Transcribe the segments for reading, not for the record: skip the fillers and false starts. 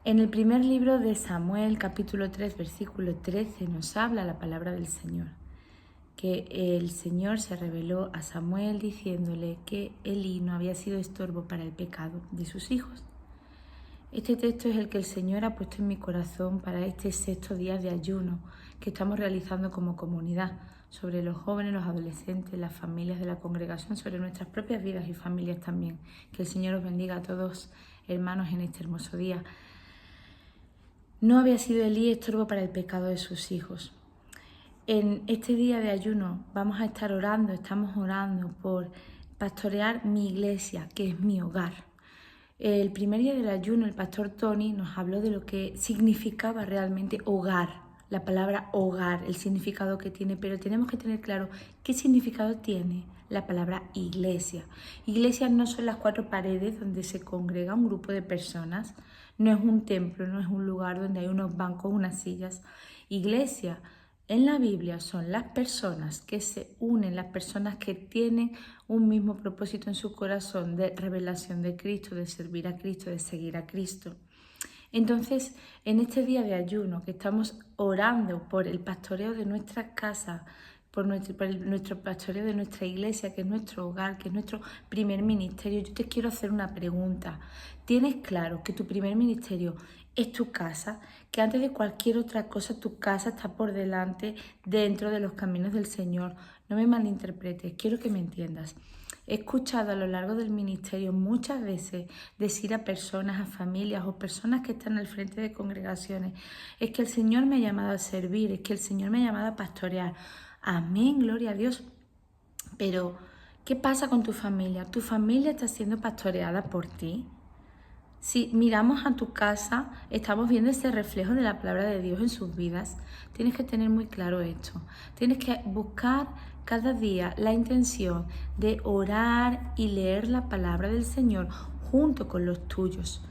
En el primer libro de Samuel, capítulo 3, versículo 13, nos habla la palabra del Señor, que el Señor se reveló a Samuel diciéndole que Elí no había sido estorbo para el pecado de sus hijos. Este texto es el que el Señor ha puesto en mi corazón para este sexto día de ayuno que estamos realizando como comunidad, sobre los jóvenes, los adolescentes, las familias de la congregación, sobre nuestras propias vidas y familias también. Que el Señor os bendiga a todos, hermanos, en este hermoso día. No había sido Elí estorbo para el pecado de sus hijos. En este día de ayuno vamos a estar orando, estamos orando por pastorear mi iglesia, que es mi hogar. El primer día del ayuno, el pastor Tony nos habló de lo que significaba realmente hogar, la palabra hogar, el significado que tiene, pero tenemos que tener claro qué significado tiene la palabra iglesia. Iglesia no son las cuatro paredes donde se congrega un grupo de personas, no es un templo, no es un lugar donde hay unos bancos, unas sillas. Iglesia en la Biblia son las personas que se unen, las personas que tienen un mismo propósito en su corazón de revelación de Cristo, de servir a Cristo, de seguir a Cristo. Entonces, en este día de ayuno que estamos orando por el pastoreo de nuestra casa, por nuestro pastoreo de nuestra iglesia, que es nuestro hogar, que es nuestro primer ministerio, yo te quiero hacer una pregunta. ¿Tienes claro que tu primer ministerio es tu casa? Que antes de cualquier otra cosa tu casa está por delante, dentro de los caminos del Señor. No me malinterpretes, quiero que me entiendas. He escuchado a lo largo del ministerio muchas veces decir a personas, a familias o personas que están al frente de congregaciones, es que el Señor me ha llamado a servir, es que el Señor me ha llamado a pastorear. Amén, gloria a Dios. Pero, ¿qué pasa con tu familia? ¿Tu familia está siendo pastoreada por ti? Si miramos a tu casa, estamos viendo ese reflejo de la palabra de Dios en sus vidas. Tienes que tener muy claro esto. Tienes que buscar cada día la intención de orar y leer la palabra del Señor junto con los tuyos.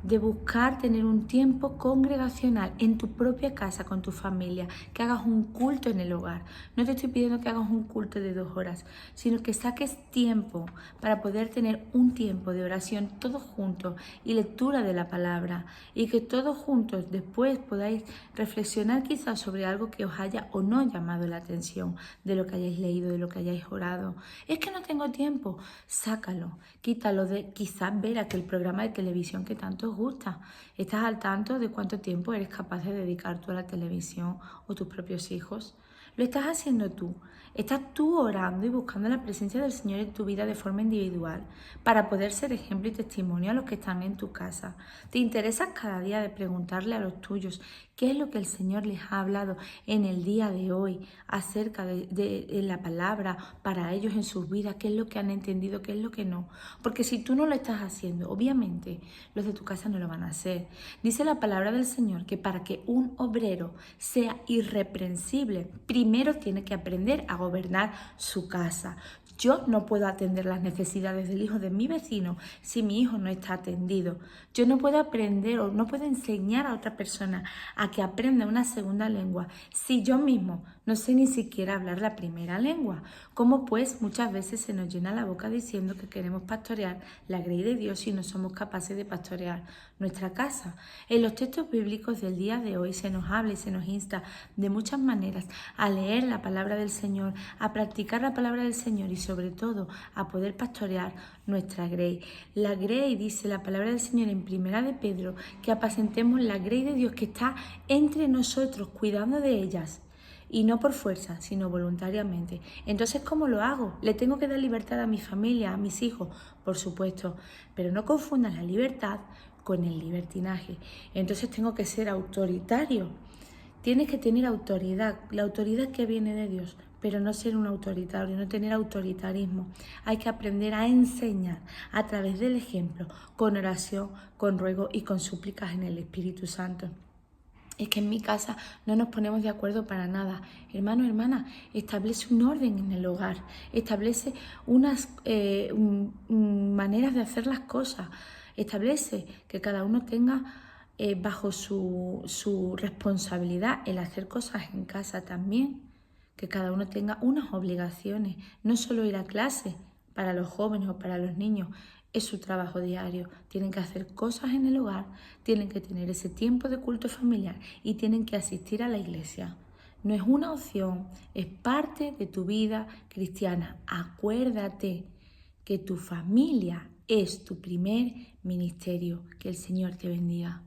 De buscar tener un tiempo congregacional en tu propia casa, con tu familia, que hagas un culto en el hogar. No te estoy pidiendo que hagas un culto de 2 horas, sino que saques tiempo para poder tener un tiempo de oración todos juntos y lectura de la palabra, y que todos juntos después podáis reflexionar quizás sobre algo que os haya o no llamado la atención de lo que hayáis leído, de lo que hayáis orado. Es que no tengo tiempo, sácalo, quítalo de quizás ver aquel programa de televisión que tanto os gusta. ¿Estás al tanto de cuánto tiempo eres capaz de dedicar tú a la televisión o tus propios hijos? ¿Lo estás haciendo tú? ¿Estás tú orando y buscando la presencia del Señor en tu vida de forma individual para poder ser ejemplo y testimonio a los que están en tu casa? ¿Te interesa cada día de preguntarle a los tuyos qué es lo que el Señor les ha hablado en el día de hoy acerca de la palabra para ellos en sus vidas? ¿Qué es lo que han entendido? ¿Qué es lo que no? Porque si tú no lo estás haciendo, obviamente los de tu casa no lo van a hacer. Dice la palabra del Señor que para que un obrero sea irreprensible, primero tiene que aprender a gobernar su casa. Yo no puedo atender las necesidades del hijo de mi vecino si mi hijo no está atendido. Yo no puedo aprender o no puedo enseñar a otra persona a que aprenda una segunda lengua si yo mismo no sé ni siquiera hablar la primera lengua. Como pues muchas veces se nos llena la boca diciendo que queremos pastorear la grey de Dios y no somos capaces de pastorear nuestra casa. En los textos bíblicos del día de hoy se nos habla y se nos insta de muchas maneras a leer la palabra del Señor, a practicar la palabra del Señor y sobre todo a poder pastorear nuestra grey. La grey, dice la palabra del Señor en Primera de Pedro, que apacentemos la grey de Dios que está entre nosotros, cuidando de ellas. Y no por fuerza, sino voluntariamente. Entonces, ¿cómo lo hago? ¿Le tengo que dar libertad a mi familia, a mis hijos? Por supuesto, pero no confundan la libertad con el libertinaje. Entonces tengo que ser autoritario. Tienes que tener autoridad, la autoridad que viene de Dios, pero no ser un autoritario, no tener autoritarismo. Hay que aprender a enseñar a través del ejemplo, con oración, con ruego y con súplicas en el Espíritu Santo. Es que en mi casa no nos ponemos de acuerdo para nada. Hermano, hermana, establece un orden en el hogar, establece unas maneras de hacer las cosas, establece que cada uno tenga bajo su responsabilidad el hacer cosas en casa también, que cada uno tenga unas obligaciones, no solo ir a clase para los jóvenes o para los niños, es su trabajo diario. Tienen que hacer cosas en el hogar, tienen que tener ese tiempo de culto familiar y tienen que asistir a la iglesia. No es una opción, es parte de tu vida cristiana. Acuérdate que tu familia es tu primer ministerio. Que el Señor te bendiga.